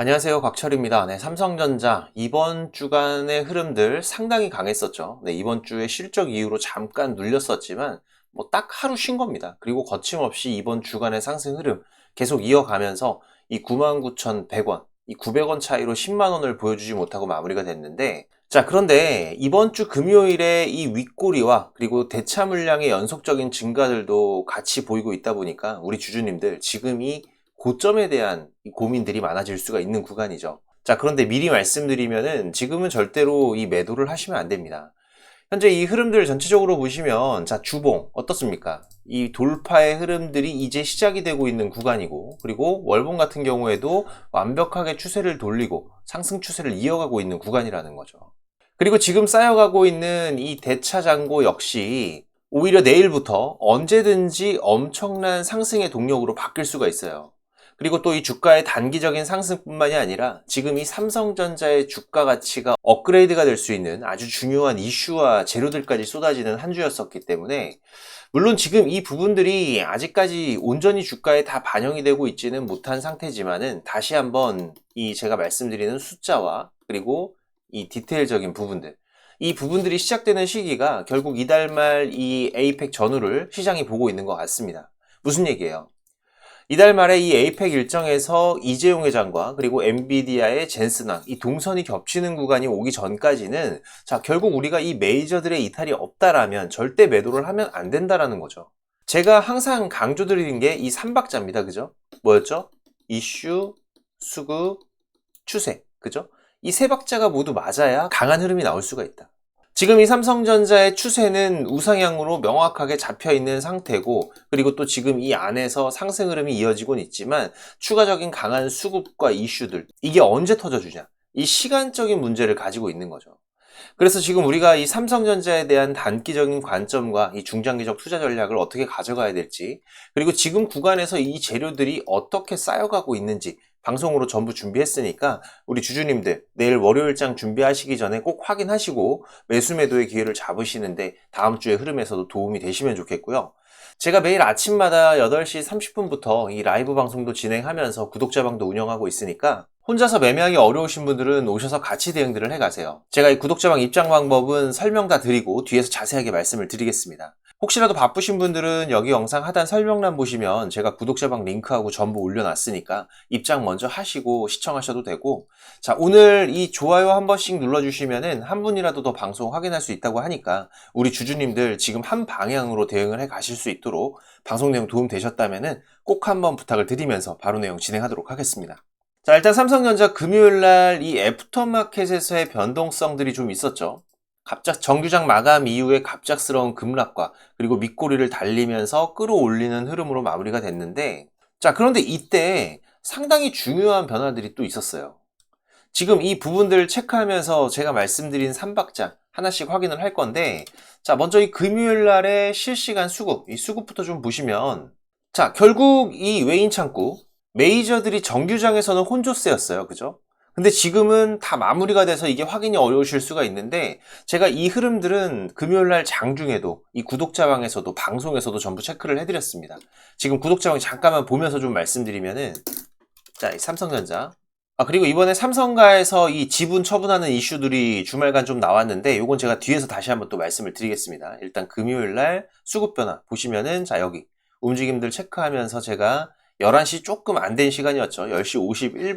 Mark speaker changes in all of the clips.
Speaker 1: 안녕하세요. 곽철입니다. 네, 삼성전자 이번 주간의 흐름들 상당히 강했었죠. 네, 이번 주에 실적 이후로 잠깐 눌렸었지만 뭐 딱 하루 쉰 겁니다. 그리고 거침없이 이번 주간의 상승 흐름 계속 이어가면서 이 99,100원, 이 900원 차이로 10만 원을 보여주지 못하고 마무리가 됐는데, 자, 그런데 이번 주 금요일에 이 윗꼬리와 그리고 대차 물량의 연속적인 증가들도 같이 보이고 있다 보니까 우리 주주님들 지금이 고점에 대한 고민들이 많아질 수가 있는 구간이죠. 자, 그런데 미리 말씀드리면은 지금은 절대로 이 매도를 하시면 안 됩니다. 현재 이 흐름들 전체적으로 보시면, 자, 주봉 어떻습니까? 이 돌파의 흐름들이 이제 시작이 되고 있는 구간이고, 그리고 월봉 같은 경우에도 완벽하게 추세를 돌리고 상승 추세를 이어가고 있는 구간이라는 거죠. 그리고 지금 쌓여가고 있는 이 대차 잔고 역시 오히려 내일부터 언제든지 엄청난 상승의 동력으로 바뀔 수가 있어요. 그리고 또 이 주가의 단기적인 상승뿐만이 아니라 지금 이 삼성전자의 주가 가치가 업그레이드가 될 수 있는 아주 중요한 이슈와 재료들까지 쏟아지는 한 주였었기 때문에, 물론 지금 이 부분들이 아직까지 온전히 주가에 다 반영이 되고 있지는 못한 상태지만은, 다시 한번 이 제가 말씀드리는 숫자와 그리고 이 디테일적인 부분들, 이 부분들이 시작되는 시기가 결국 이달 말 이 에이펙 전후를 시장이 보고 있는 것 같습니다. 무슨 얘기예요? 이달 말에 이 에이펙 일정에서 이재용 회장과 그리고 엔비디아의 젠슨왕, 이 동선이 겹치는 구간이 오기 전까지는, 자, 결국 우리가 이 메이저들의 이탈이 없다라면 절대 매도를 하면 안 된다라는 거죠. 제가 항상 강조드리는 게 이 3박자입니다. 그죠? 뭐였죠? 이슈, 수급, 추세. 그죠? 이 세 박자가 모두 맞아야 강한 흐름이 나올 수가 있다. 지금 이 삼성전자의 추세는 우상향으로 명확하게 잡혀있는 상태고, 그리고 또 지금 이 안에서 상승 흐름이 이어지곤 있지만 추가적인 강한 수급과 이슈들, 이게 언제 터져주냐, 이 시간적인 문제를 가지고 있는 거죠. 그래서 지금 우리가 이 삼성전자에 대한 단기적인 관점과 이 중장기적 투자 전략을 어떻게 가져가야 될지, 그리고 지금 구간에서 이 재료들이 어떻게 쌓여가고 있는지 방송으로 전부 준비했으니까 우리 주주님들 내일 월요일장 준비하시기 전에 꼭 확인하시고 매수 매도의 기회를 잡으시는데 다음 주의 흐름에서도 도움이 되시면 좋겠고요. 제가 매일 아침마다 8시 30분부터 이 라이브 방송도 진행하면서 구독자방도 운영하고 있으니까 혼자서 매매하기 어려우신 분들은 오셔서 같이 대응들을 해가세요. 제가 이 구독자방 입장 방법은 설명 다 드리고 뒤에서 자세하게 말씀을 드리겠습니다. 혹시라도 바쁘신 분들은 여기 영상 하단 설명란 보시면 제가 구독자방 링크하고 전부 올려놨으니까 입장 먼저 하시고 시청하셔도 되고, 자, 오늘 이 좋아요 한 번씩 눌러주시면은 한 분이라도 더 방송 확인할 수 있다고 하니까 우리 주주님들 지금 한 방향으로 대응을 해 가실 수 있도록 방송 내용 도움 되셨다면은 꼭 한번 부탁을 드리면서 바로 내용 진행하도록 하겠습니다. 자, 일단 삼성전자 금요일날 이 애프터마켓에서의 변동성들이 좀 있었죠. 정규장 마감 이후에 갑작스러운 급락과 그리고 밑꼬리를 달리면서 끌어올리는 흐름으로 마무리가 됐는데, 자, 그런데 이때 상당히 중요한 변화들이 또 있었어요. 지금 이 부분들을 체크하면서 제가 말씀드린 3박자 하나씩 확인을 할 건데, 자, 먼저 이 금요일 날의 실시간 수급, 이 수급부터 좀 보시면, 자, 결국 이 외인 창구, 메이저들이 정규장에서는 혼조세였어요. 그죠? 근데 지금은 다 마무리가 돼서 이게 확인이 어려우실 수가 있는데, 제가 이 흐름들은 금요일 날 장중에도 이 구독자방에서도 방송에서도 전부 체크를 해드렸습니다. 지금 구독자방 잠깐만 보면서 좀 말씀드리면은, 자, 이 삼성전자. 그리고 이번에 삼성가에서 이 지분 처분하는 이슈들이 주말간 좀 나왔는데, 요건 제가 뒤에서 다시 한번 또 말씀을 드리겠습니다. 일단 금요일 날 수급 변화 보시면은, 자, 여기 움직임들 체크하면서 제가 11시 조금 안 된 시간이었죠. 10시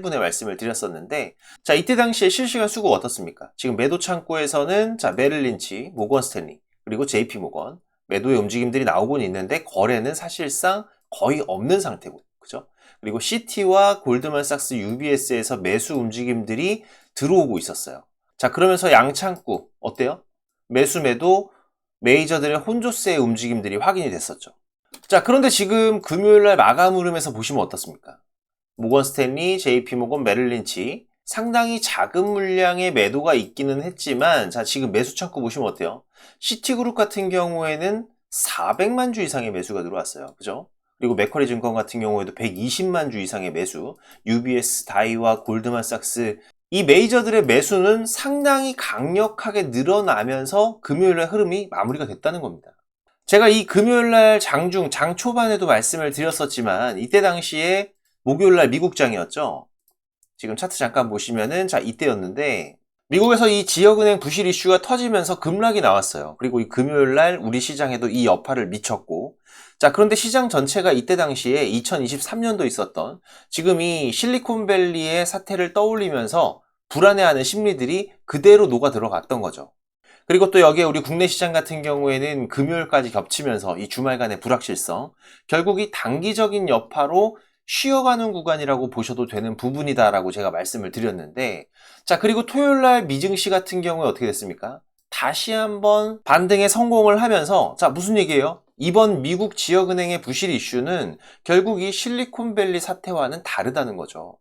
Speaker 1: 51분에 말씀을 드렸었는데, 자, 이때 당시에 실시간 수급 어떻습니까? 지금 매도 창구에서는, 자, 메릴린치, 모건 스탠리, 그리고 JP 모건, 매도의 움직임들이 나오곤 있는데, 거래는 사실상 거의 없는 상태고, 그죠? 그리고 시티와 골드만삭스 UBS에서 매수 움직임들이 들어오고 있었어요. 자, 그러면서 양창구 어때요? 매수 매도 메이저들의 혼조세의 움직임들이 확인이 됐었죠. 자, 그런데 지금 금요일날 마감 흐름에서 보시면 어떻습니까? 모건 스탠리, JP모건, 메릴린치 상당히 작은 물량의 매도가 있기는 했지만, 자, 지금 매수 창구 보시면 어때요? 시티그룹 같은 경우에는 400만 주 이상의 매수가 들어왔어요. 그죠? 그리고 맥쿼리 증권 같은 경우에도 120만 주 이상의 매수, UBS, 다이와 골드만삭스, 이 메이저들의 매수는 상당히 강력하게 늘어나면서 금요일날 흐름이 마무리가 됐다는 겁니다. 제가 이 금요일날 장중, 장 초반에도 말씀을 드렸었지만, 이때 당시에 목요일날 미국장이었죠. 지금 차트 잠깐 보시면은 자, 이때였는데 미국에서 이 지역은행 부실 이슈가 터지면서 급락이 나왔어요. 그리고 이 금요일 날 우리 시장에도 이 여파를 미쳤고, 자, 그런데 시장 전체가 이때 당시에 2023년도 있었던 지금 이 실리콘밸리의 사태를 떠올리면서 불안해하는 심리들이 그대로 녹아 들어갔던 거죠. 그리고 또 여기에 우리 국내 시장 같은 경우에는 금요일까지 겹치면서 이 주말간의 불확실성, 결국 이 단기적인 여파로 쉬어가는 구간이라고 보셔도 되는 부분이다라고 제가 말씀을 드렸는데, 자, 그리고 토요일날 미증시 같은 경우에 어떻게 됐습니까? 다시 한번 반등에 성공을 하면서, 자, 무슨 얘기예요? 이번 미국 지역은행의 부실 이슈는 결국 이 실리콘밸리 사태와는 다르다는 거죠.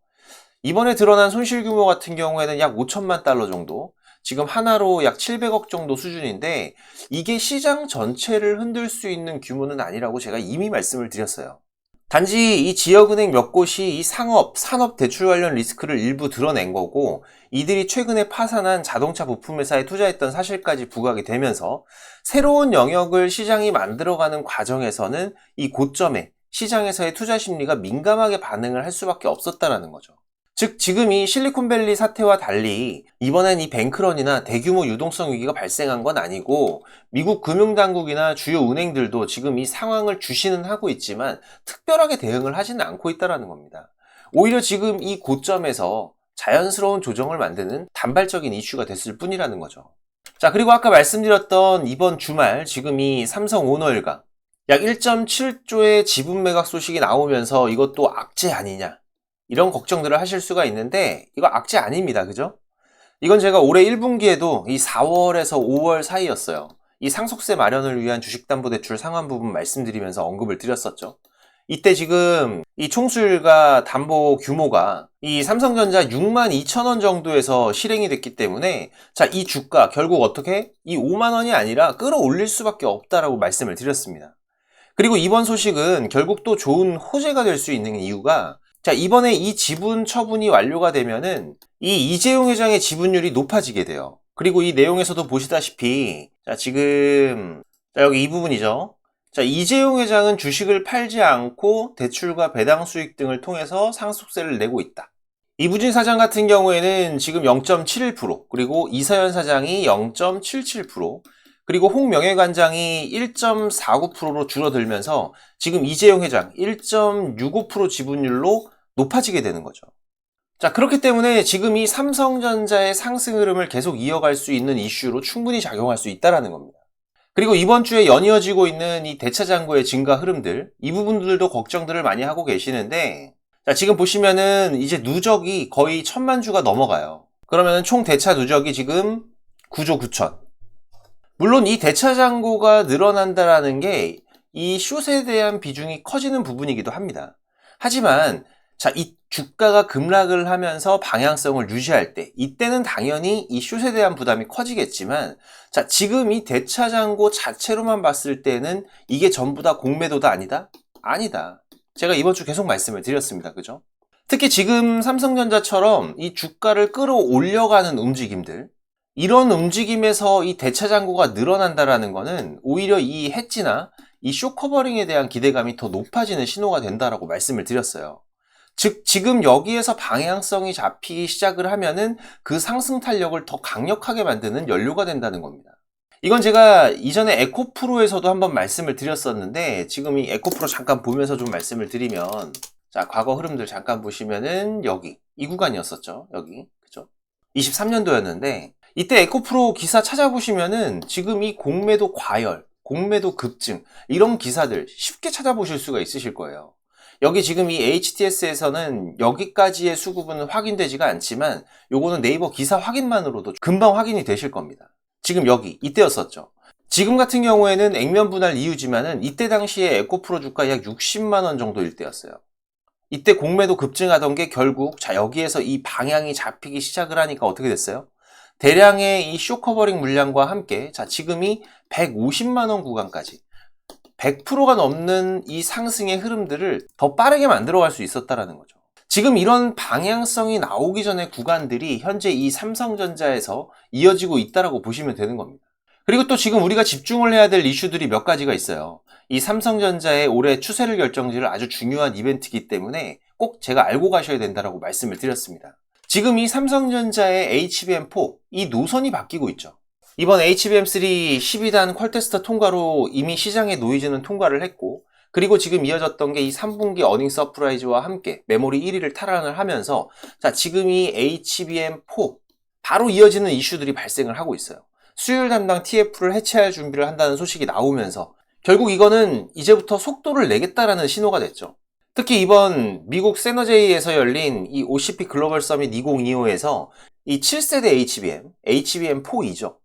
Speaker 1: 이번에 드러난 손실 규모 같은 경우에는 약 5천만 달러 정도, 지금 하나로 약 700억 정도 수준인데 이게 시장 전체를 흔들 수 있는 규모는 아니라고 제가 이미 말씀을 드렸어요. 단지 이 지역은행 몇 곳이 이 산업 대출 관련 리스크를 일부 드러낸 거고, 이들이 최근에 파산한 자동차 부품 회사에 투자했던 사실까지 부각이 되면서 새로운 영역을 시장이 만들어가는 과정에서는 이 고점에 시장에서의 투자 심리가 민감하게 반응을 할 수밖에 없었다는 거죠. 즉 지금 이 실리콘밸리 사태와 달리 이번엔 이 뱅크런이나 대규모 유동성 위기가 발생한 건 아니고, 미국 금융당국이나 주요 은행들도 지금 이 상황을 주시는 하고 있지만 특별하게 대응을 하지는 않고 있다는 겁니다. 오히려 지금 이 고점에서 자연스러운 조정을 만드는 단발적인 이슈가 됐을 뿐이라는 거죠. 자, 그리고 아까 말씀드렸던 이번 주말 지금 이 삼성 오너일가 약 1.7조의 지분 매각 소식이 나오면서 이것도 악재 아니냐, 이런 걱정들을 하실 수가 있는데 이거 악재 아닙니다. 그죠? 이건 제가 올해 1분기에도 이 4월에서 5월 사이였어요. 이 상속세 마련을 위한 주식담보대출 상환 부분 말씀드리면서 언급을 드렸었죠. 이때 지금 이 총수일가 담보 규모가 이 삼성전자 6만 2천 원 정도에서 실행이 됐기 때문에, 자, 이 주가 결국 어떻게 이 5만 원이 아니라 끌어올릴 수밖에 없다라고 말씀을 드렸습니다. 그리고 이번 소식은 결국 또 좋은 호재가 될 수 있는 이유가, 자, 이번에 이 지분 처분이 완료가 되면은 이 이재용 회장의 지분율이 높아지게 돼요. 그리고 이 내용에서도 보시다시피, 자, 지금, 자, 여기 이 부분이죠. 자, 이재용 회장은 주식을 팔지 않고 대출과 배당 수익 등을 통해서 상속세를 내고 있다. 이부진 사장 같은 경우에는 지금 0.71%, 그리고 이서연 사장이 0.77%, 그리고 홍명예관장이 1.49%로 줄어들면서 지금 이재용 회장 1.65% 지분율로 높아지게 되는 거죠. 자, 그렇기 때문에 지금 이 삼성전자의 상승 흐름을 계속 이어갈 수 있는 이슈로 충분히 작용할 수 있다는 겁니다. 그리고 이번 주에 연이어지고 있는 이 대차 잔고의 증가 흐름들, 이 부분들도 걱정들을 많이 하고 계시는데, 자, 지금 보시면은 이제 누적이 거의 1,000만 주가 넘어가요. 그러면 총 대차 누적이 지금 9조 9천. 물론 이 대차 잔고가 늘어난다라는 게 이 숏에 대한 비중이 커지는 부분이기도 합니다. 하지만 자, 이 주가가 급락을 하면서 방향성을 유지할 때, 이때는 당연히 이 숏에 대한 부담이 커지겠지만, 자, 지금 이 대차 잔고 자체로만 봤을 때는 이게 전부 다 공매도다 아니다? 아니다. 제가 이번 주 계속 말씀을 드렸습니다. 그죠? 특히 지금 삼성전자처럼 이 주가를 끌어올려가는 움직임들, 이런 움직임에서 이 대차 잔고가 늘어난다라는 거는 오히려 이 해지나 이 숏 커버링에 대한 기대감이 더 높아지는 신호가 된다라고 말씀을 드렸어요. 즉 지금 여기에서 방향성이 잡히기 시작을 하면은 그 상승 탄력을 더 강력하게 만드는 연료가 된다는 겁니다. 이건 제가 이전에 에코프로에서도 한번 말씀을 드렸었는데, 지금 이 에코프로 잠깐 보면서 좀 말씀을 드리면, 자, 과거 흐름들 잠깐 보시면은 여기 이 구간이었었죠. 여기, 그죠? 23년도였는데 이때 에코프로 기사 찾아보시면은 지금 이 공매도 과열, 공매도 급증, 이런 기사들 쉽게 찾아보실 수가 있으실 거예요. 여기 지금 이 HTS에서는 여기까지의 수급은 확인되지가 않지만 요거는 네이버 기사 확인만으로도 금방 확인이 되실 겁니다. 지금 여기 이때였었죠. 지금 같은 경우에는 액면 분할 이유지만은 이때 당시에 에코프로 주가 약 60만 원 정도일 때였어요. 이때 공매도 급증하던 게 결국 자, 여기에서 이 방향이 잡히기 시작을 하니까 어떻게 됐어요? 대량의 이 숏 커버링 물량과 함께, 자, 지금이 150만 원 구간까지 100%가 넘는 이 상승의 흐름들을 더 빠르게 만들어갈 수 있었다라는 거죠. 지금 이런 방향성이 나오기 전에 구간들이 현재 이 삼성전자에서 이어지고 있다라고 보시면 되는 겁니다. 그리고 또 지금 우리가 집중을 해야 될 이슈들이 몇 가지가 있어요. 이 삼성전자의 올해 추세를 결정지을 아주 중요한 이벤트이기 때문에 꼭 제가 알고 가셔야 된다라고 말씀을 드렸습니다. 지금 이 삼성전자의 HBM4 이 노선이 바뀌고 있죠. 이번 HBM3 12단 퀄테스터 통과로 이미 시장의 노이즈는 통과를 했고, 그리고 지금 이어졌던 게 이 3분기 어닝 서프라이즈와 함께 메모리 1위를 탈환을 하면서 자, 지금 이 HBM4 바로 이어지는 이슈들이 발생을 하고 있어요. 수율 담당 TF를 해체할 준비를 한다는 소식이 나오면서 결국 이거는 이제부터 속도를 내겠다라는 신호가 됐죠. 특히 이번 미국 세너제이에서 열린 이 OCP 글로벌 서밋 2025에서 이 7세대 HBM, HBM4이죠.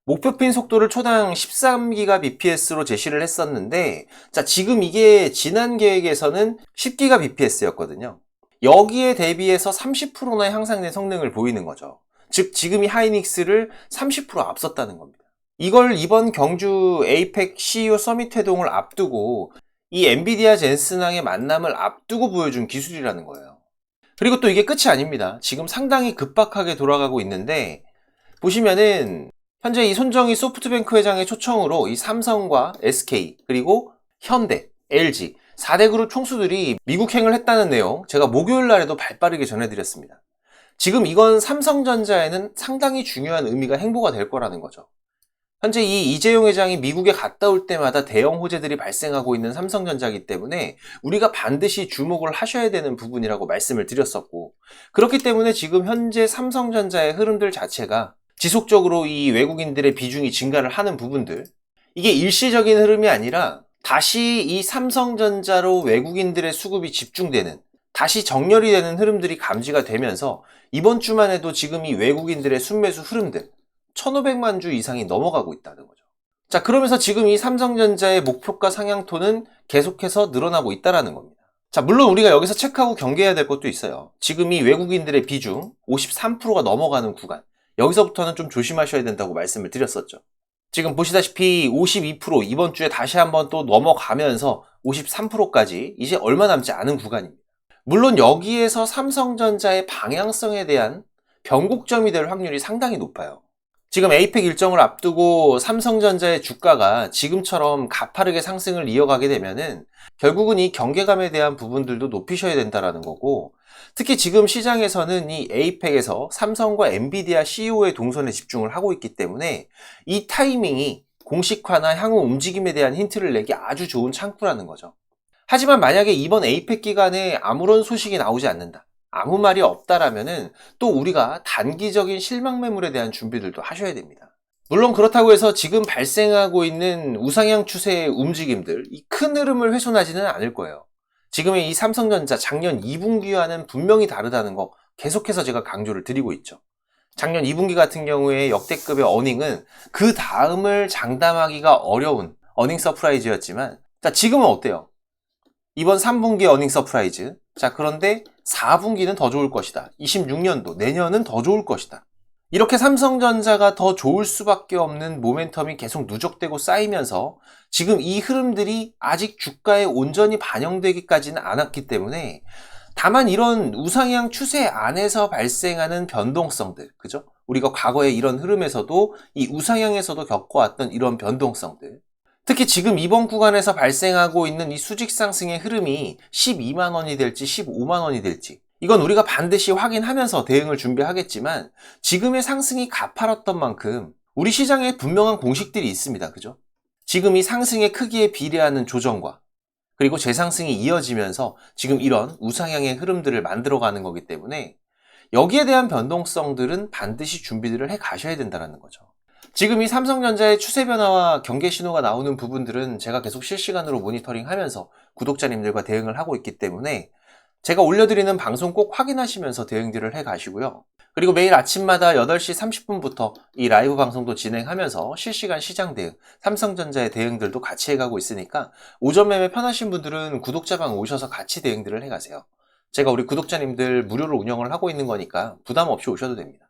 Speaker 1: 목표핀 속도를 초당 13GBps로 제시를 했었는데, 자, 지금 이게 지난 계획에서는 10GBps였거든요. 여기에 대비해서 30%나 향상된 성능을 보이는 거죠. 즉, 지금 이 하이닉스를 30% 앞섰다는 겁니다. 이걸 이번 경주 에이펙 CEO 서밋 회동을 앞두고 이 엔비디아 젠슨왕의 만남을 앞두고 보여준 기술이라는 거예요. 그리고 또 이게 끝이 아닙니다. 지금 상당히 급박하게 돌아가고 있는데, 보시면은 현재 이 손정희 소프트뱅크 회장의 초청으로 이 삼성과 SK 그리고 현대, LG 4대 그룹 총수들이 미국행을 했다는 내용 제가 목요일 날에도 발빠르게 전해드렸습니다. 지금 이건 삼성전자에는 상당히 중요한 의미가 행보가 될 거라는 거죠. 현재 이 이재용 회장이 미국에 갔다 올 때마다 대형 호재들이 발생하고 있는 삼성전자이기 때문에 우리가 반드시 주목을 하셔야 되는 부분이라고 말씀을 드렸었고, 그렇기 때문에 지금 현재 삼성전자의 흐름들 자체가 지속적으로 이 외국인들의 비중이 증가를 하는 부분들, 이게 일시적인 흐름이 아니라 다시 이 삼성전자로 외국인들의 수급이 집중되는, 다시 정렬이 되는 흐름들이 감지가 되면서 이번 주만 해도 지금 이 외국인들의 순매수 흐름들 1,500만 주 이상이 넘어가고 있다는 거죠. 자, 그러면서 지금 이 삼성전자의 목표가 상향톤은 계속해서 늘어나고 있다는 겁니다. 자, 물론 우리가 여기서 체크하고 경계해야 될 것도 있어요. 지금 이 외국인들의 비중 53%가 넘어가는 구간, 여기서부터는 좀 조심하셔야 된다고 말씀을 드렸었죠. 지금 보시다시피 52% 이번 주에 다시 한번 또 넘어가면서 53%까지 이제 얼마 남지 않은 구간입니다. 물론 여기에서 삼성전자의 방향성에 대한 변곡점이 될 확률이 상당히 높아요. 지금 에이펙 일정을 앞두고 삼성전자의 주가가 지금처럼 가파르게 상승을 이어가게 되면은 결국은 이 경계감에 대한 부분들도 높이셔야 된다라는 거고, 특히 지금 시장에서는 이 에이펙에서 삼성과 엔비디아 CEO의 동선에 집중을 하고 있기 때문에 이 타이밍이 공식화나 향후 움직임에 대한 힌트를 내기 아주 좋은 창구라는 거죠. 하지만 만약에 이번 에이펙 기간에 아무런 소식이 나오지 않는다, 아무 말이 없다라면은 또 우리가 단기적인 실망 매물에 대한 준비들도 하셔야 됩니다. 물론 그렇다고 해서 지금 발생하고 있는 우상향 추세의 움직임들, 이 큰 흐름을 훼손하지는 않을 거예요. 지금의 이 삼성전자 작년 2분기와는 분명히 다르다는 거 계속해서 제가 강조를 드리고 있죠. 작년 2분기 같은 경우에 역대급의 어닝은 그 다음을 장담하기가 어려운 어닝 서프라이즈였지만, 자, 지금은 어때요? 이번 3분기 어닝 서프라이즈. 자, 그런데 4분기는 더 좋을 것이다. 26년도, 내년은 더 좋을 것이다. 이렇게 삼성전자가 더 좋을 수밖에 없는 모멘텀이 계속 누적되고 쌓이면서 지금 이 흐름들이 아직 주가에 온전히 반영되기까지는 않았기 때문에, 다만 이런 우상향 추세 안에서 발생하는 변동성들, 그죠? 우리가 과거에 이런 흐름에서도 이 우상향에서도 겪어왔던 이런 변동성들, 특히 지금 이번 구간에서 발생하고 있는 이 수직 상승의 흐름이 12만 원이 될지 15만 원이 될지, 이건 우리가 반드시 확인하면서 대응을 준비하겠지만, 지금의 상승이 가파랐던 만큼 우리 시장에 분명한 공식들이 있습니다. 그죠? 지금 이 상승의 크기에 비례하는 조정과 그리고 재상승이 이어지면서 지금 이런 우상향의 흐름들을 만들어가는 거기 때문에 여기에 대한 변동성들은 반드시 준비들을 해 가셔야 된다는 거죠. 지금 이 삼성전자의 추세 변화와 경계 신호가 나오는 부분들은 제가 계속 실시간으로 모니터링하면서 구독자님들과 대응을 하고 있기 때문에 제가 올려드리는 방송 꼭 확인하시면서 대응들을 해 가시고요. 그리고 매일 아침마다 8시 30분부터 이 라이브 방송도 진행하면서 실시간 시장 대응, 삼성전자의 대응들도 같이 해가고 있으니까 오전 매매 편하신 분들은 구독자방 오셔서 같이 대응들을 해가세요. 제가 우리 구독자님들 무료로 운영을 하고 있는 거니까 부담 없이 오셔도 됩니다.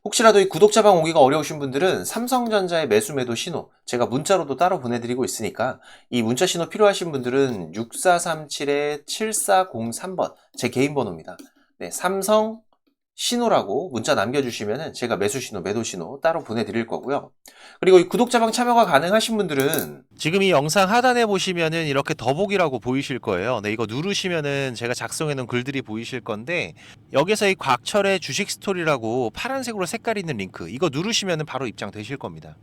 Speaker 1: 혹시라도 이 구독자방 오기가 어려우신 분들은 삼성전자의 매수 매도 신호 제가 문자로도 따로 보내드리고 있으니까 이 문자 신호 필요하신 분들은 6437-7403번 제 개인 번호입니다. 네, 삼성 신호라고 문자 남겨주시면은 제가 매수 신호, 매도 신호 따로 보내드릴 거고요. 그리고 이 구독자방 참여가 가능하신 분들은 지금 이 영상 하단에 보시면은 이렇게 더보기라고 보이실 거예요. 네, 이거 누르시면은 제가 작성해 놓은 글들이 보이실 건데, 여기서 이 곽철의 주식 스토리라고 파란색으로 색깔 있는 링크, 이거 누르시면은 바로 입장되실 겁니다.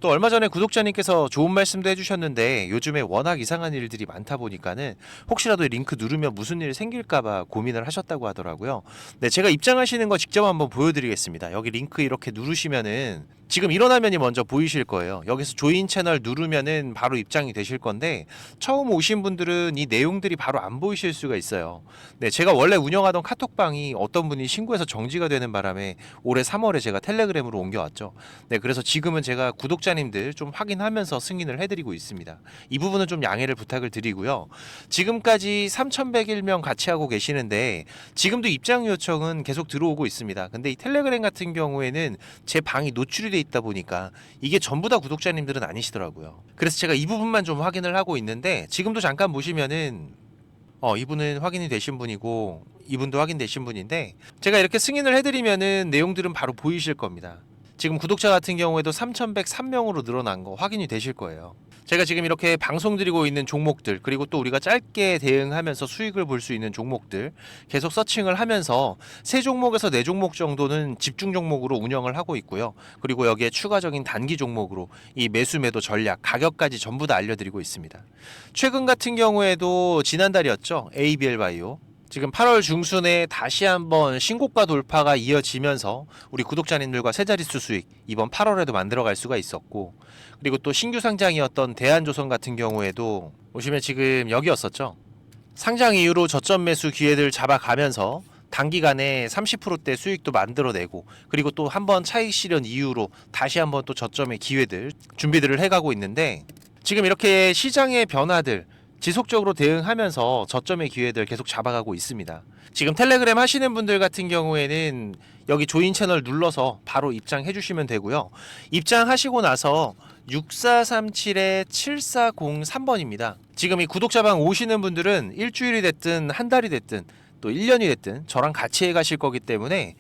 Speaker 1: 또 얼마 전에 구독자님께서 좋은 말씀도 해주셨는데, 요즘에 워낙 이상한 일들이 많다 보니까는 혹시라도 이 링크 누르면 무슨 일이 생길까봐 고민을 하셨다고 하더라고요. 네, 제가 입장하시는 거 직접 한번 보여드리겠습니다. 여기 링크 이렇게 누르시면은 지금 이런 화면이 먼저 보이실 거예요. 여기서 조인 채널 누르면은 바로 입장이 되실 건데, 처음 오신 분들은 이 내용들이 바로 안 보이실 수가 있어요. 네, 제가 원래 운영하던 카톡방이 어떤 분이 신고해서 정지가 되는 바람에 올해 3월에 제가 텔레그램으로 옮겨왔죠. 네, 그래서 지금은 제가 구독자님들 좀 확인하면서 승인을 해드리고 있습니다. 이 부분은 좀 양해를 부탁을 드리고요. 지금까지 3,101명 같이 하고 계시는데 지금도 입장 요청은 계속 들어오고 있습니다. 근데 이 텔레그램 같은 경우에는 제 방이 노출이 돼 있다 보니까 이게 전부 다 구독자님들은 아니시더라고요. 그래서 제가 이 부분만 좀 확인을 하고 있는데, 지금도 잠깐 보시면은 이분은 확인이 되신 분이고 이분도 확인되신 분인데, 제가 이렇게 승인을 해드리면은 내용들은 바로 보이실 겁니다. 지금 구독자 같은 경우에도 3,103명으로 늘어난 거 확인이 되실 거예요. 제가 지금 이렇게 방송 드리고 있는 종목들, 그리고 또 우리가 짧게 대응하면서 수익을 볼 수 있는 종목들 계속 서칭을 하면서 3종목에서 4종목 정도는 집중 종목으로 운영을 하고 있고요. 그리고 여기에 추가적인 단기 종목으로 이 매수 매도 전략, 가격까지 전부 다 알려드리고 있습니다. 최근 같은 경우에도 지난달이었죠. ABL 바이오. 지금 8월 중순에 다시 한번 신고가 돌파가 이어지면서 우리 구독자님들과 세 자릿수 수익 이번 8월에도 만들어갈 수가 있었고, 그리고 또 신규 상장이었던 대한조선 같은 경우에도 보시면 지금 여기였었죠. 상장 이후로 저점 매수 기회들 잡아가면서 단기간에 30%대 수익도 만들어내고, 그리고 또 한번 차익 실현 이후로 다시 한번 또 저점의 기회들 준비들을 해가고 있는데, 지금 이렇게 시장의 변화들 지속적으로 대응하면서 저점의 기회들 계속 잡아가고 있습니다. 지금 텔레그램 하시는 분들 같은 경우에는 여기 조인 채널 눌러서 바로 입장해 주시면 되고요. 입장하시고 나서 6437-7403번입니다. 지금 이 구독자방 오시는 분들은 일주일이 됐든 한 달이 됐든 또 1년이 됐든 저랑 같이 해 가실 거기 때문에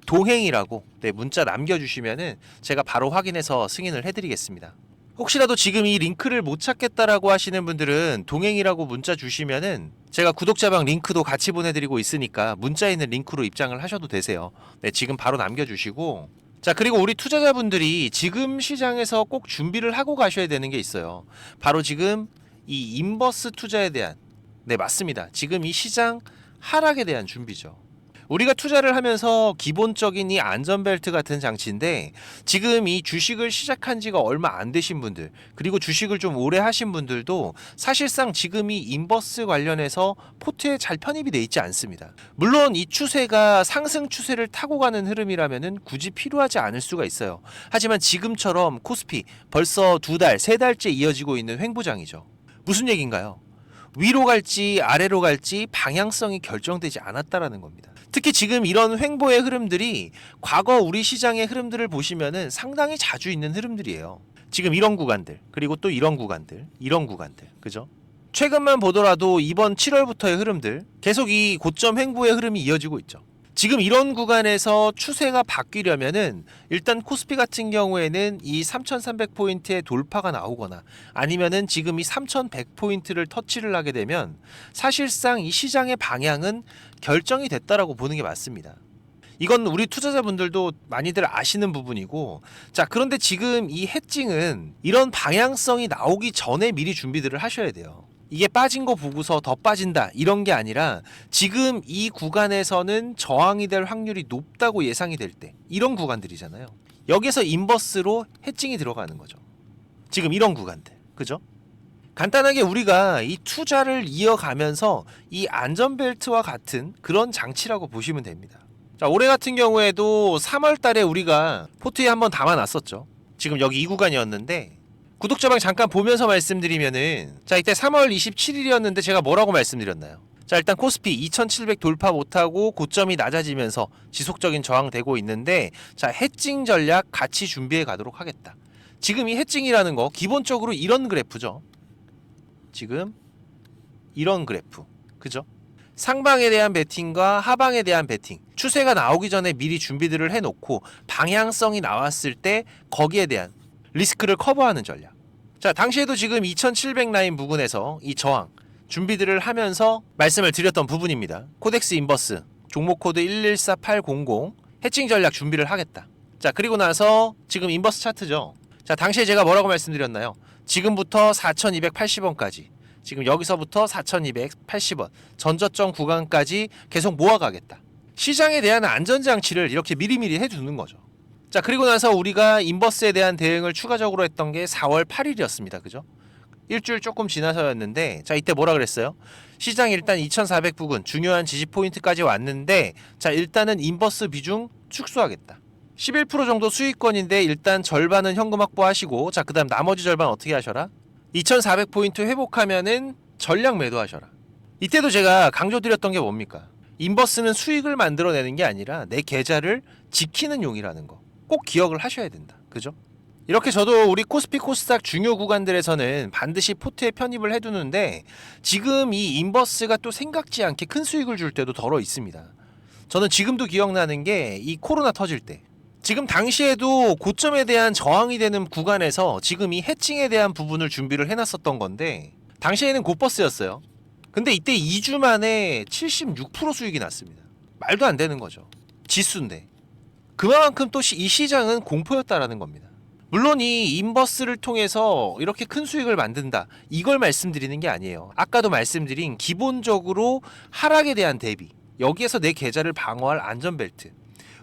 Speaker 1: 동행이라고 문자 남겨주시면은 제가 바로 확인해서 승인을 해드리겠습니다. 혹시라도 지금 이 링크를 못 찾겠다라고 하시는 분들은 동행이라고 문자 주시면은 제가 구독자방 링크도 같이 보내드리고 있으니까 문자에 있는 링크로 입장을 하셔도 되세요. 네, 지금 바로 남겨주시고, 자, 그리고 우리 투자자분들이 지금 시장에서 꼭 준비를 하고 가셔야 되는 게 있어요. 바로 지금 이 인버스 투자에 대한, 네, 맞습니다. 지금 이 시장 하락에 대한 준비죠. 우리가 투자를 하면서 기본적인 이 안전벨트 같은 장치인데, 지금 이 주식을 시작한 지가 얼마 안 되신 분들, 그리고 주식을 좀 오래 하신 분들도 사실상 지금 이 인버스 관련해서 포트에 잘 편입이 돼 있지 않습니다. 물론 이 추세가 상승 추세를 타고 가는 흐름이라면은 굳이 필요하지 않을 수가 있어요. 하지만 지금처럼 코스피 벌써 2달, 3달째 이어지고 있는 횡보장이죠. 무슨 얘기인가요? 위로 갈지 아래로 갈지 방향성이 결정되지 않았다라는 겁니다. 특히 지금 이런 횡보의 흐름들이 과거 우리 시장의 흐름들을 보시면은 상당히 자주 있는 흐름들이에요. 지금 이런 구간들, 그리고 또 이런 구간들, 그죠? 최근만 보더라도 이번 7월부터의 흐름들 계속 이 고점 횡보의 흐름이 이어지고 있죠. 지금 이런 구간에서 추세가 바뀌려면은 일단 코스피 같은 경우에는 이 3,300포인트의 돌파가 나오거나 아니면은 지금 이 3,100포인트를 터치를 하게 되면 사실상 이 시장의 방향은 결정이 됐다라고 보는 게 맞습니다. 이건 우리 투자자분들도 많이들 아시는 부분이고, 자, 그런데 지금 이 해칭은 이런 방향성이 나오기 전에 미리 준비들을 하셔야 돼요. 이게 빠진 거 보고서 더 빠진다 이런 게 아니라 지금 이 구간에서는 저항이 될 확률이 높다고 예상이 될 때, 이런 구간들이잖아요. 여기서 인버스로 해칭이 들어가는 거죠. 지금 이런 구간들, 그죠? 간단하게 우리가 이 투자를 이어가면서 이 안전벨트와 같은 그런 장치라고 보시면 됩니다. 자, 올해 같은 경우에도 3월 달에 우리가 포트에 한번 담아놨었죠. 지금 여기 이 구간이었는데, 구독자방 잠깐 보면서 말씀드리면은, 자, 이때 3월 27일이었는데 제가 뭐라고 말씀드렸나요? 자, 일단 코스피 2700 돌파 못하고 고점이 낮아지면서 지속적인 저항되고 있는데, 자, 해칭 전략 같이 준비해 가도록 하겠다. 지금 이 해칭이라는 거 기본적으로 이런 그래프죠. 지금 이런 그래프, 그죠?
Speaker 2: 상방에 대한 베팅과 하방에 대한 베팅, 추세가 나오기 전에 미리 준비들을 해놓고 방향성이 나왔을 때 거기에 대한 리스크를 커버하는 전략. 자, 당시에도 지금 2700 라인 부근에서 이 저항 준비들을 하면서 말씀을 드렸던 부분입니다. 코덱스 인버스 종목 코드 114800 해칭 전략 준비를 하겠다. 자, 그리고 나서 지금 인버스 차트죠. 자, 당시에 제가 뭐라고 말씀드렸나요? 지금부터 4280원까지, 지금 여기서부터 4280원 전저점 구간까지 계속 모아가겠다. 시장에 대한 안전장치를 이렇게 미리미리 해두는 거죠. 자, 그리고 나서 우리가 인버스에 대한 대응을 추가적으로 했던 게 4월 8일이었습니다. 그죠? 일주일 조금 지나서였는데, 자, 이때 뭐라 그랬어요? 시장이 일단 2400 부근 중요한 지지 포인트까지 왔는데, 자, 일단은 인버스 비중 축소하겠다. 11% 정도 수익권인데 일단 절반은 현금 확보하시고, 자, 그 다음 나머지 절반 어떻게 하셔라? 2400포인트 회복하면은 전량 매도하셔라. 이때도 제가 강조드렸던 게 뭡니까? 인버스는 수익을 만들어내는 게 아니라 내 계좌를 지키는 용이라는 거 꼭 기억을 하셔야 된다. 그죠? 이렇게 저도 우리 코스피 코스닥 중요 구간들에서는 반드시 포트에 편입을 해두는데, 지금 이 인버스가 또 생각지 않게 큰 수익을 줄 때도 덜어 있습니다. 저는 지금도 기억나는 게 이 코로나 터질 때, 지금 당시에도 고점에 대한 저항이 되는 구간에서 지금 이 해칭에 대한 부분을 준비를 해놨었던 건데, 당시에는 곧버스였어요. 근데 이때 2주 만에 76% 수익이 났습니다. 말도 안 되는 거죠. 지수인데. 그만큼 또 이 시장은 공포였다라는 겁니다. 물론 이 인버스를 통해서 이렇게 큰 수익을 만든다, 이걸 말씀드리는 게 아니에요. 아까도 말씀드린 기본적으로 하락에 대한 대비, 여기에서 내 계좌를 방어할 안전벨트,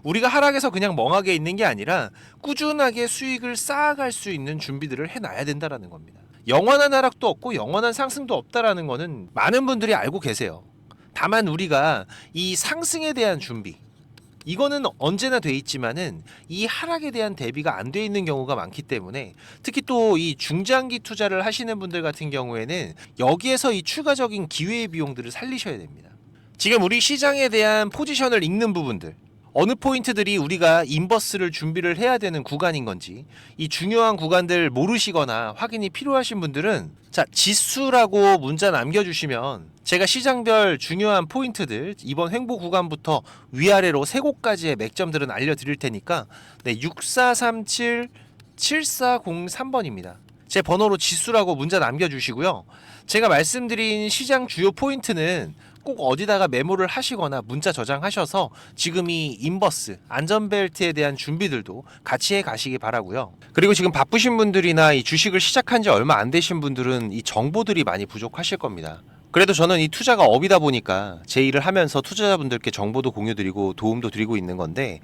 Speaker 2: 우리가 하락에서 그냥 멍하게 있는 게 아니라 꾸준하게 수익을 쌓아갈 수 있는 준비들을 해놔야 된다라는 겁니다. 영원한 하락도 없고 영원한 상승도 없다라는 거는 많은 분들이 알고 계세요. 다만 우리가 이 상승에 대한 준비, 이거는 언제나 돼 있지만은 이 하락에 대한 대비가 안 돼 있는 경우가 많기 때문에, 특히 또 이 중장기 투자를 하시는 분들 같은 경우에는 여기에서 이 추가적인 기회의 비용들을 살리셔야 됩니다. 지금 우리 시장에 대한 포지션을 읽는 부분들, 어느 포인트들이 우리가 인버스를 준비를 해야 되는 구간인 건지, 이 중요한 구간들 모르시거나 확인이 필요하신 분들은, 자, 지수라고 문자 남겨주시면 제가 시장별 중요한 포인트들 이번 횡보 구간부터 위아래로 세 곳까지의 맥점들은 알려드릴 테니까, 네, 6437-7403번입니다. 제 번호로 지수라고 문자 남겨주시고요. 제가 말씀드린 시장 주요 포인트는 꼭 어디다가 메모를 하시거나 문자 저장하셔서 지금 이 인버스 안전벨트에 대한 준비들도 같이 해 가시기 바라고요. 그리고 지금 바쁘신 분들이나 이 주식을 시작한 지 얼마 안 되신 분들은 이 정보들이 많이 부족하실 겁니다. 그래도 저는 이 투자가 업이다 보니까 제 일을 하면서 투자자분들께 정보도 공유드리고 도움도 드리고 있는 건데,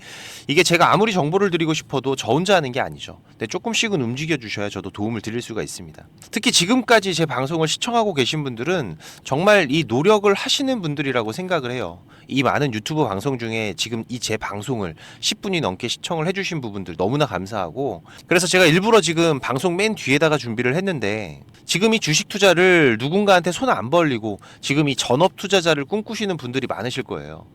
Speaker 2: 이게 제가 아무리 정보를 드리고 싶어도 저 혼자 하는 게 아니죠. 근데 조금씩은 움직여 주셔야 저도 도움을 드릴 수가 있습니다. 특히 지금까지 제 방송을 시청하고 계신 분들은 정말 이 노력을 하시는 분들이라고 생각을 해요. 이 많은 유튜브 방송 중에 지금 이 제 방송을 10분이 넘게 시청을 해주신 부분들 너무나 감사하고, 그래서 제가 일부러 지금 방송 맨 뒤에다가 준비를 했는데, 지금 이 주식 투자를 누군가한테 손 안 벌리고 지금 이 전업 투자자를 꿈꾸시는 분들이 많으실 거예요.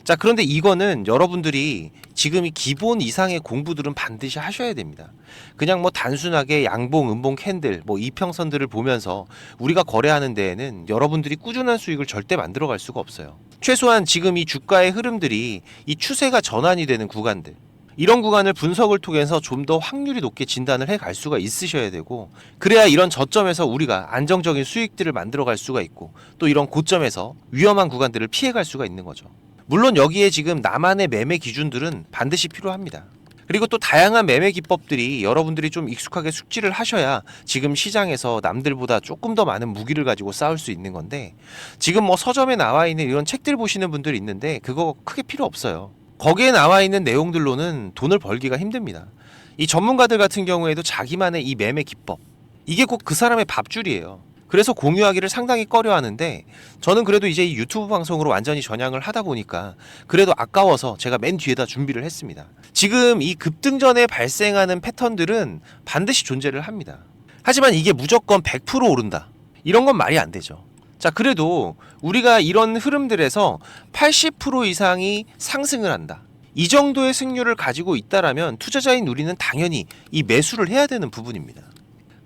Speaker 2: 자, 그런데 이거는 여러분들이 지금 이 기본 이상의 공부들은 반드시 하셔야 됩니다. 그냥 뭐 단순하게 양봉, 음봉, 캔들, 뭐 이평선들을 보면서 우리가 거래하는 데에는 여러분들이 꾸준한 수익을 절대 만들어갈 수가 없어요. 최소한 지금 이 주가의 흐름들이 이 추세가 전환이 되는 구간들, 이런 구간을 분석을 통해서 좀 더 확률이 높게 진단을 해갈 수가 있으셔야 되고, 그래야 이런 저점에서 우리가 안정적인 수익들을 만들어갈 수가 있고, 또 이런 고점에서 위험한 구간들을 피해갈 수가 있는 거죠. 물론 여기에 지금 나만의 매매 기준들은 반드시 필요합니다. 그리고 또 다양한 매매 기법들이 여러분들이 좀 익숙하게 숙지를 하셔야 지금 시장에서 남들보다 조금 더 많은 무기를 가지고 싸울 수 있는 건데, 지금 뭐 서점에 나와 있는 이런 책들 보시는 분들이 있는데 그거 크게 필요 없어요. 거기에 나와 있는 내용들로는 돈을 벌기가 힘듭니다. 이 전문가들 같은 경우에도 자기만의 이 매매 기법, 이게 꼭 그 사람의 밥줄이에요. 그래서 공유하기를 상당히 꺼려하는데, 저는 그래도 이제 이 유튜브 방송으로 완전히 전향을 하다 보니까 그래도 아까워서 제가 맨 뒤에다 준비를 했습니다. 지금 이 급등전에 발생하는 패턴들은 반드시 존재를 합니다. 하지만 이게 무조건 100% 오른다, 이런 건 말이 안 되죠. 자, 그래도 우리가 이런 흐름들에서 80% 이상이 상승을 한다, 이 정도의 승률을 가지고 있다라면 투자자인 우리는 당연히 이 매수를 해야 되는 부분입니다.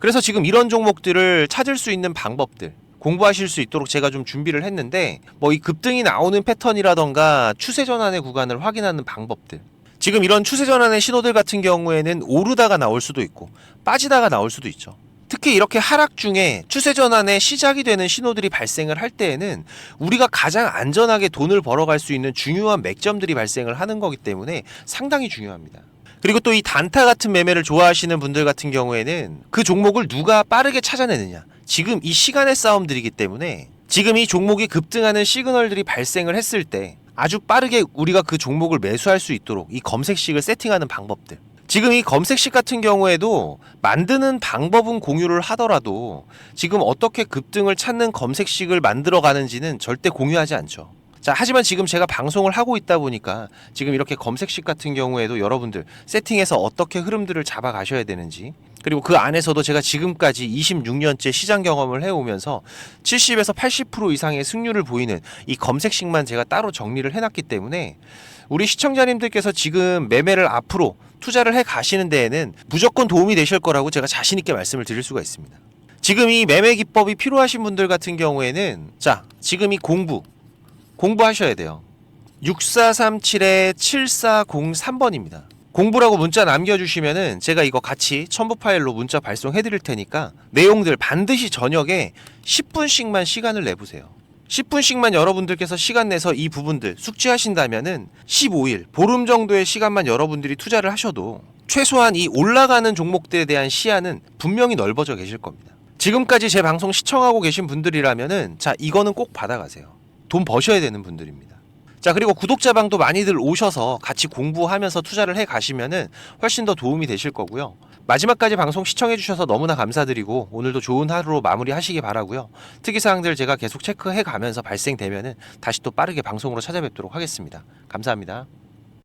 Speaker 2: 그래서 지금 이런 종목들을 찾을 수 있는 방법들, 공부하실 수 있도록 제가 좀 준비를 했는데 뭐 이 급등이 나오는 패턴이라던가 추세 전환의 구간을 확인하는 방법들, 지금 이런 추세 전환의 신호들 같은 경우에는 오르다가 나올 수도 있고 빠지다가 나올 수도 있죠. 특히 이렇게 하락 중에 추세 전환의 시작이 되는 신호들이 발생을 할 때에는 우리가 가장 안전하게 돈을 벌어갈 수 있는 중요한 맥점들이 발생을 하는 거기 때문에 상당히 중요합니다. 그리고 또 이 단타 같은 매매를 좋아하시는 분들 같은 경우에는 그 종목을 누가 빠르게 찾아내느냐, 지금 이 시간의 싸움들이기 때문에 지금 이 종목이 급등하는 시그널들이 발생을 했을 때 아주 빠르게 우리가 그 종목을 매수할 수 있도록 이 검색식을 세팅하는 방법들, 지금 이 검색식 같은 경우에도 만드는 방법은 공유를 하더라도 지금 어떻게 급등을 찾는 검색식을 만들어 가는지는 절대 공유하지 않죠. 자, 하지만 지금 제가 방송을 하고 있다 보니까 지금 이렇게 검색식 같은 경우에도 여러분들 세팅해서 어떻게 흐름들을 잡아 가셔야 되는지, 그리고 그 안에서도 제가 지금까지 26년째 시장 경험을 해오면서 70에서 80% 이상의 승률을 보이는 이 검색식만 제가 따로 정리를 해놨기 때문에 우리 시청자님들께서 지금 매매를 앞으로 투자를 해 가시는 데에는 무조건 도움이 되실 거라고 제가 자신 있게 말씀을 드릴 수가 있습니다. 지금 이 매매 기법이 필요하신 분들 같은 경우에는 자, 지금 이 공부하셔야 돼요. 6437-7403번입니다. 공부라고 문자 남겨주시면은 제가 이거 같이 첨부 파일로 문자 발송해 드릴 테니까 내용들 반드시 저녁에 10분씩만 시간을 내보세요. 10분씩만 여러분들께서 시간 내서 이 부분들 숙지하신다면은 15일, 보름 정도의 시간만 여러분들이 투자를 하셔도 최소한 이 올라가는 종목들에 대한 시야는 분명히 넓어져 계실 겁니다. 지금까지 제 방송 시청하고 계신 분들이라면은 자, 이거는 꼭 받아가세요. 돈 버셔야 되는 분들입니다. 자, 그리고 구독자방도 많이들 오셔서 같이 공부하면서 투자를 해 가시면은 훨씬 더 도움이 되실 거고요. 마지막까지 방송 시청해 주셔서 너무나 감사드리고 오늘도 좋은 하루로 마무리하시기 바라고요. 특이사항들 제가 계속 체크해 가면서 발생되면은 다시 또 빠르게 방송으로 찾아뵙도록 하겠습니다. 감사합니다.